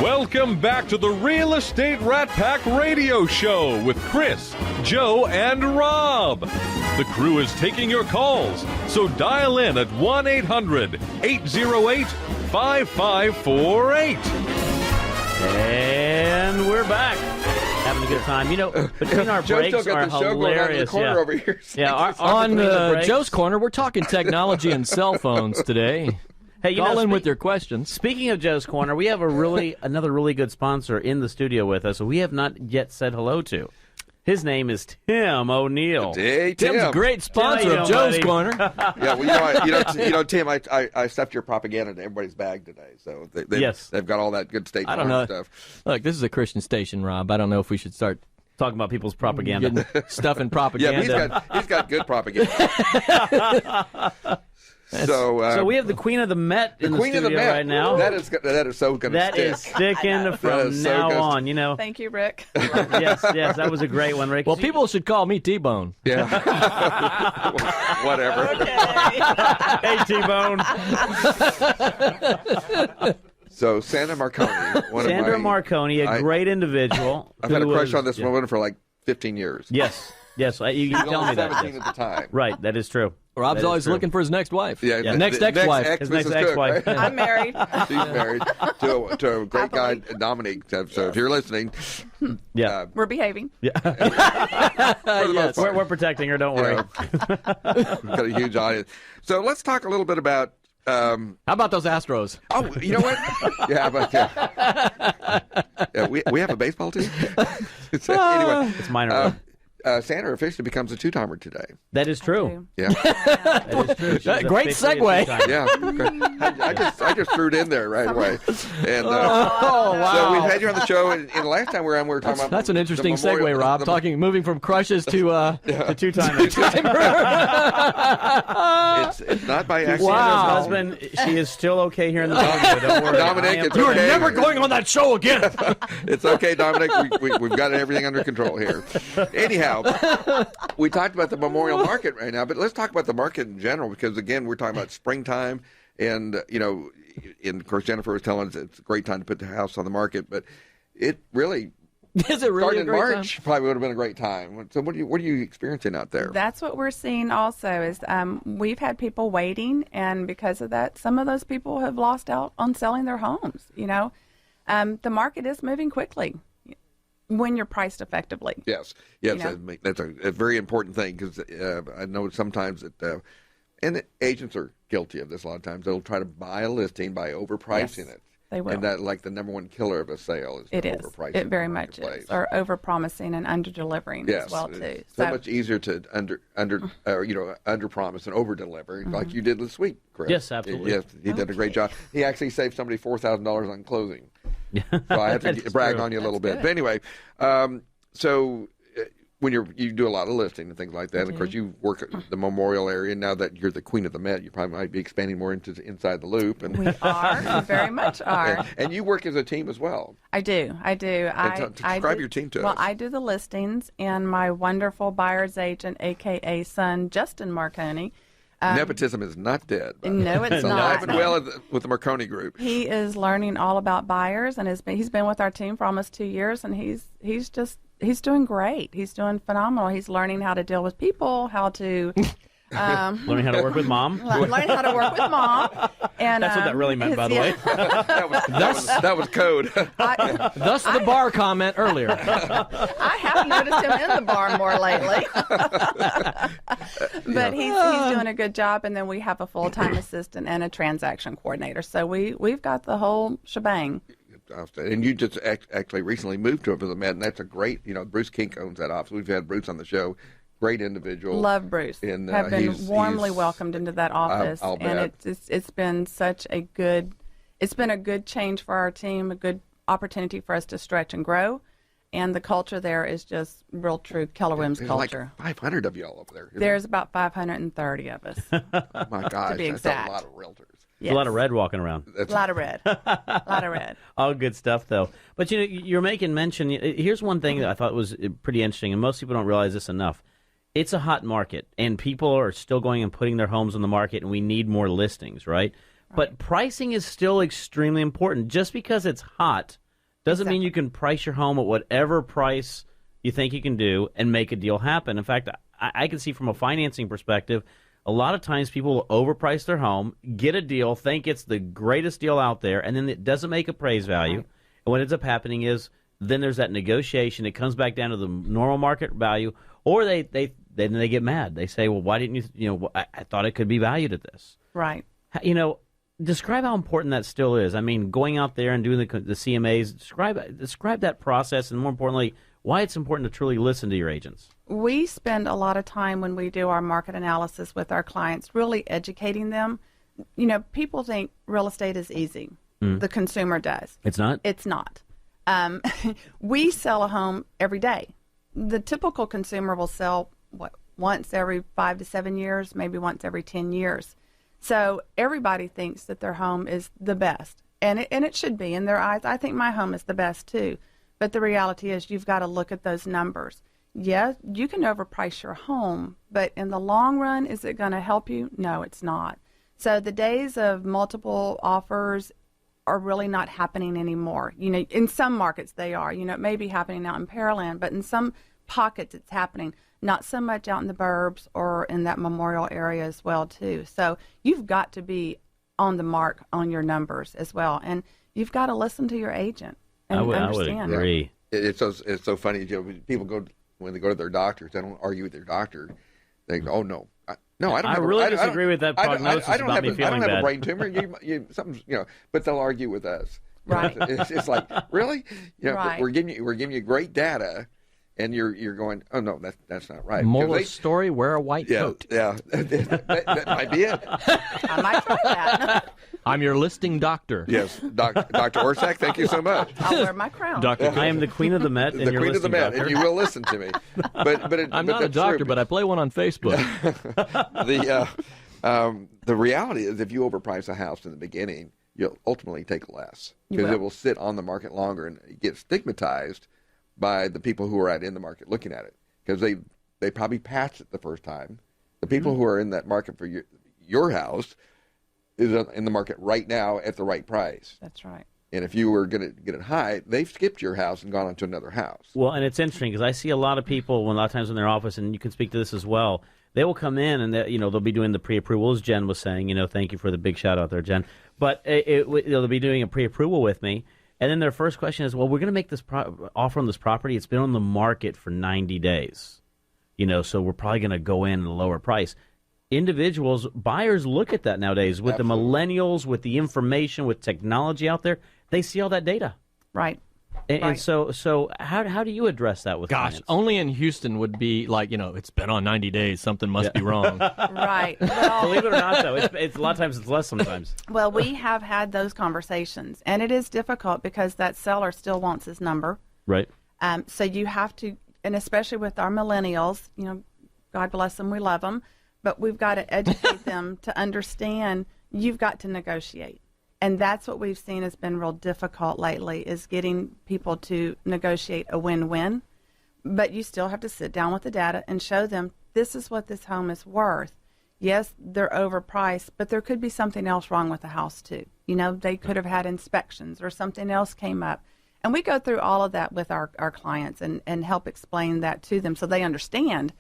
Welcome back to the Real Estate Rat Pack Radio Show with Chris, Joe, and Rob. The crew is taking your calls, so dial in at 1-800-808-5548. And we're back. Having a good time. You know, between our breaks are hilarious. Over here. Yeah, on Joe's Corner, we're talking technology and cell phones today. Hey, call in with your questions. Speaking of Joe's Corner, we have another really good sponsor in the studio with us who we have not yet said hello to. His name is Tim O'Neill. Hey, Tim. Tim's a great sponsor of Joe's Corner. Yeah, well, Tim, I stuffed your propaganda in everybody's bag today, so they've got all that good State Farm stuff. Look, this is a Christian station, Rob. I don't know if we should start talking about people's propaganda, stuffing propaganda. Yeah, he's got good propaganda. So we have the Queen of the Met in the studio right now. That is so going to stick. That is sticking from now on. You know. Thank you, Rick. Yes, that was a great one, Rick. Well, people should call me T-Bone. Yeah. Whatever. Hey, T-Bone. So Sandra Marconi, Sandra Marconi, a great individual. I've had a crush on this woman for like 15 years. Yes. You can tell me that. 17 at the time. Right, that is true. Rob's always looking for his next wife. Yeah, next ex-wife. His next ex-wife. I'm married. She's married to a great guy, Dominic. So if you're listening, we're behaving. Yeah. Yes. We're protecting her. Don't worry. We've got a huge audience. So let's talk a little bit about. How about those Astros? Oh, you know what? We have a baseball team. Anyway, it's minor. Sandra officially becomes a two-timer today. That is true. Yeah. That is true. Great segue. Yeah. I just threw it in there right away. And wow. So we've had you on the show, and the last time we were talking about. That's an interesting segue, Rob. Moving from crushes to two-timer. It's not by accident. Wow. Husband, she is still okay here in the studio. Don't worry. Dominic, it's you are okay. never going on that show again. It's okay, Dominic. We've got everything under control here. Anyhow, we talked about the Memorial Market right now, but let's talk about the market in general because, again, we're talking about springtime. And, of course, Jennifer was telling us it's a great time to put the house on the market, but it really... Is it really starting in March probably would have been a great time. So what are you experiencing out there? That's what we're seeing also is we've had people waiting, and because of that, some of those people have lost out on selling their homes. The market is moving quickly when you're priced effectively. Yes, that's a very important thing because I know sometimes that and agents are guilty of this a lot of times. They'll try to buy a listing by overpricing it. They will. And that, like, the number one killer of a sale is overpricing. It very much is. Or overpromising and under-delivering as well, too. It's so much easier to under-promise and over-deliver, like you did this week, Chris. Yes, absolutely. Yes, he did a great job. He actually saved somebody $4,000 on closing. So I have to brag on you a little bit. But anyway, so when you do a lot of listing and things like that, and of course you work at the Memorial area. Now that you're the Queen of the Met, you probably might be expanding more into inside the loop. And we are. We very much are. And you work as a team as well. I do. Describe your team to us. Well, I do the listings, and my wonderful buyer's agent, a.k.a. son, Justin Marconi. Nepotism is not dead. No, it's not. Alive and well with the Marconi Group. He is learning all about buyers, and he's been with our team for almost 2 years, and he's doing great. He's doing phenomenal. He's learning how to deal with people, how to learning how to work with mom. Learning how to work with mom. And that's what that really meant, by the way. that was code. Thus the bar comment earlier. I have noticed him in the bar more lately. But he's doing a good job, and then we have a full-time assistant and a transaction coordinator. So we've got the whole shebang. And you just actually recently moved to the Met, and that's a great, Bruce Kink owns that office. We've had Bruce on the show. Great individual. Love Bruce. And have been warmly welcomed into that office. I'll bet. And it's been such a good change for our team, a good opportunity for us to stretch and grow. And the culture there is just real true Keller Williams culture. Like 500 of y'all over there. There's about 530 of us. Oh my gosh, to be exact. That's a lot of realtors. Yes. A lot of red walking around. A lot of red. A lot of red. All good stuff, though. But, you're making mention. Here's one thing that I thought was pretty interesting, and most people don't realize this enough. It's a hot market, and people are still going and putting their homes on the market, and we need more listings, right? But pricing is still extremely important. Just because it's hot doesn't mean you can price your home at whatever price you think you can do and make a deal happen. In fact, I can see from a financing perspective, a lot of times people will overprice their home, get a deal, think it's the greatest deal out there, and then it doesn't make appraised value. Right. And what ends up happening is then there's that negotiation. It comes back down to the normal market value, or they get mad. They say, well, why didn't you, I thought it could be valued at this. Right. Describe how important that still is. I mean, going out there and doing the CMAs, describe that process, and more importantly, why it's important to truly listen to your agents. We spend a lot of time when we do our market analysis with our clients really educating them. People think real estate is easy. The consumer does. It's not? It's not. We sell a home every day. The typical consumer will sell, once every 5 to 7 years, maybe once every 10 years. So everybody thinks that their home is the best, and it should be in their eyes. I think my home is the best too, but the reality is you've got to look at those numbers. Yeah, you can overprice your home, but in the long run, is it going to help you? No, it's not. So the days of multiple offers are really not happening anymore. In some markets they are. It may be happening out in Pearland, but in some pockets it's happening. Not so much out in the burbs or in that Memorial area as well, too. So you've got to be on the mark on your numbers as well. And you've got to listen to your agent and understand. I would agree. Yeah. It's so funny. People when they go to their doctors, they don't argue with their doctor. They go, oh, no. I really disagree with that prognosis about me feeling bad. I don't have a brain tumor. Something's, but they'll argue with us. Right. It's like, really? Right. We're giving you great data. And you're going, oh, no, that's not right. Moral of the story, wear a white coat. Yeah, that might be it. I might try that. I'm your listing doctor. Yes, Dr. Orsak, thank you so much. I'll wear my crown. I am the queen of the Met, and the you're queen of the Met, doctor. and you will listen to me. I'm not a doctor, but I play one on Facebook. The reality is if you overprice a house in the beginning, you'll ultimately take less because it will sit on the market longer and get stigmatized by the people who are in the market looking at it, because they probably patched it the first time. The people who are in that market for your house is in the market right now at the right price. That's right. And if you were going to get it high, they've skipped your house and gone on to another house. Well, and it's interesting because I see a lot of people, a lot of times in their office, and you can speak to this as well, they will come in and they'll be doing the pre-approval, as Jen was saying. Thank you for the big shout out there, Jen. But they'll be doing a pre-approval with me. And then their first question is, well, we're going to make this offer on this property. It's been on the market for 90 days, so we're probably going to go in at a lower price. Buyers look at that nowadays with Absolutely. the millennials, with the information, with technology out there. They see all that data. Right. And so how do you address that with clients? Only in Houston would be like, it's been on 90 days. Something must be wrong. Right. Well, believe it or not, though, it's a lot of times it's less sometimes. Well, we have had those conversations, and it is difficult because that seller still wants his number. Right. So you have to, and especially with our millennials, God bless them, we love them, but we've got to educate them to understand you've got to negotiate. And that's what we've seen has been real difficult lately, is getting people to negotiate a win-win. But you still have to sit down with the data and show them this is what this home is worth. Yes, they're overpriced, but there could be something else wrong with the house too. They could have had inspections or something else came up. And we go through all of that with our clients and help explain that to them so they understand,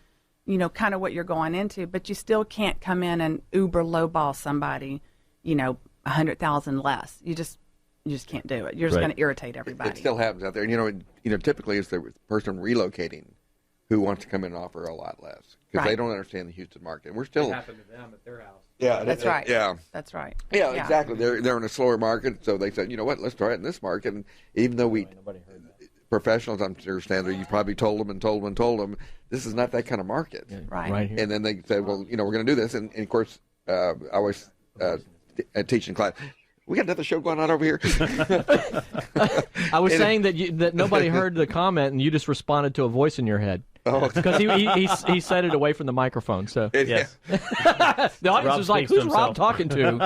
kind of what you're going into. But you still can't come in and uber lowball somebody, $100,000 less. You just can't do it. You're just going to irritate everybody. It still happens out there. Typically it's the person relocating who wants to come in and offer a lot less because they don't understand the Houston market. And we're still. It happened to them at their house. Yeah, that's right. Yeah, that's right. Yeah, exactly. They're in a slower market, so they said, let's try it in this market. And even though professionals, I'm sure, Sandra, you probably told them, this is not that kind of market. Yeah, right. here. And then they said, well, we're going to do this. And of course, I always teach in class. We got another show going on over here. I was saying that nobody heard the comment, and you just responded to a voice in your head. Because he said it away from the microphone. So yes. the audience Rob was like, speaks to "Who's Rob himself." talking to?"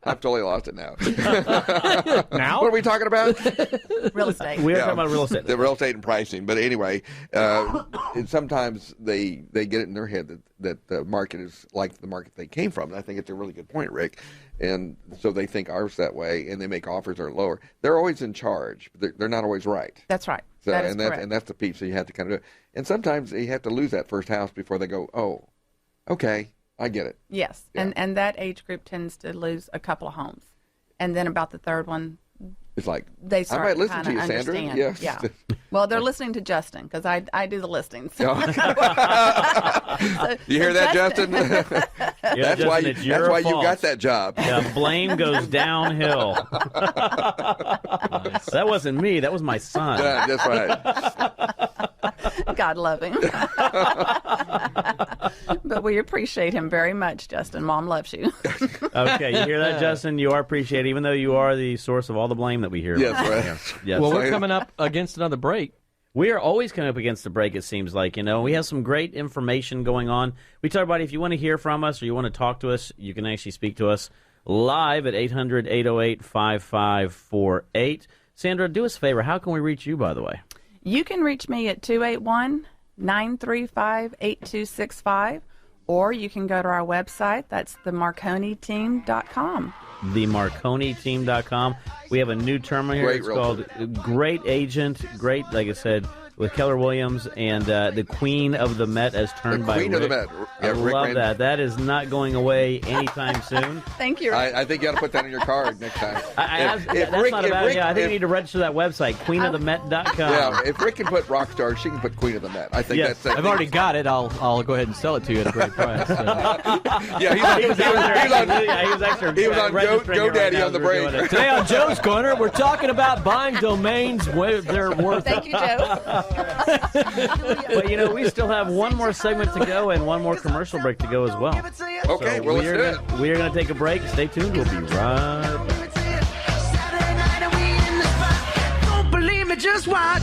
I I've totally lost it now. Now? What are we talking about? Real estate. We are talking about real estate. The real estate and pricing. But anyway, and sometimes they get it in their head that the market is like the market they came from. And I think it's a really good point, Rick. And so they think ours that way, and they make offers that are lower. They're always in charge, but they're not always right. That's right. So, that is correct. And that's the piece. So you have to kind of do it. And sometimes you have to lose that first house before they go, oh, okay, I get it. Yes, Yeah. and that age group tends to lose a couple of homes, and then about the third one, It's like, they start I might listen to kinda you, Sandra. understand. Yes. Yeah. Well, they're listening to Justin because I do the listings. You hear that, Justin? Yeah, That's Justin, why it's your you fault. got that job. Yeah, blame goes downhill. That wasn't me. That was my son. Yeah, that's right. God love him. But we appreciate him very much, Justin. Mom loves you. Okay, you hear that, Justin? You are appreciated, even though you are the source of all the blame that we hear. Yes, about. right. Yes. Well, we're coming up against another break. We are always coming up against the break, it seems like. We have some great information going on. We tell everybody if you want to hear from us or you want to talk to us, you can actually speak to us live at 800-808-5548. Sandra, do us a favor. How can we reach you, by the way? You can reach me at 281-935-8265, or you can go to our website. That's themarconiteam.com. themarconiteam.com. We have a new term here. Great It's realtor. called Great Agent. Great, like I said, with Keller Williams and the Queen of the Met as turned by Queen of the Rick. Met. I Yeah, Rick love ran- that. That is not going away anytime soon. Thank you. I think you ought to put that in your card next time. That's not a bad idea. I think you need to register that website, queenofthemet.com. Yeah, if Rick can put rock star, she can put Queen of the Met. I think Yes. that's. I've already got it. I'll go ahead and sell it to you at a great price. So. Yeah, He was actually he was on registering it right GoDaddy now on the as we're break. doing it. Today on Joe's Corner, we're talking about buying domains where they're worth. Thank you, Joe. But we still have one more segment to go and one more commercial break to go as well. Okay, So well, let's do it. we are going to take a break. Stay tuned. We'll be right back. Don't believe me, just watch.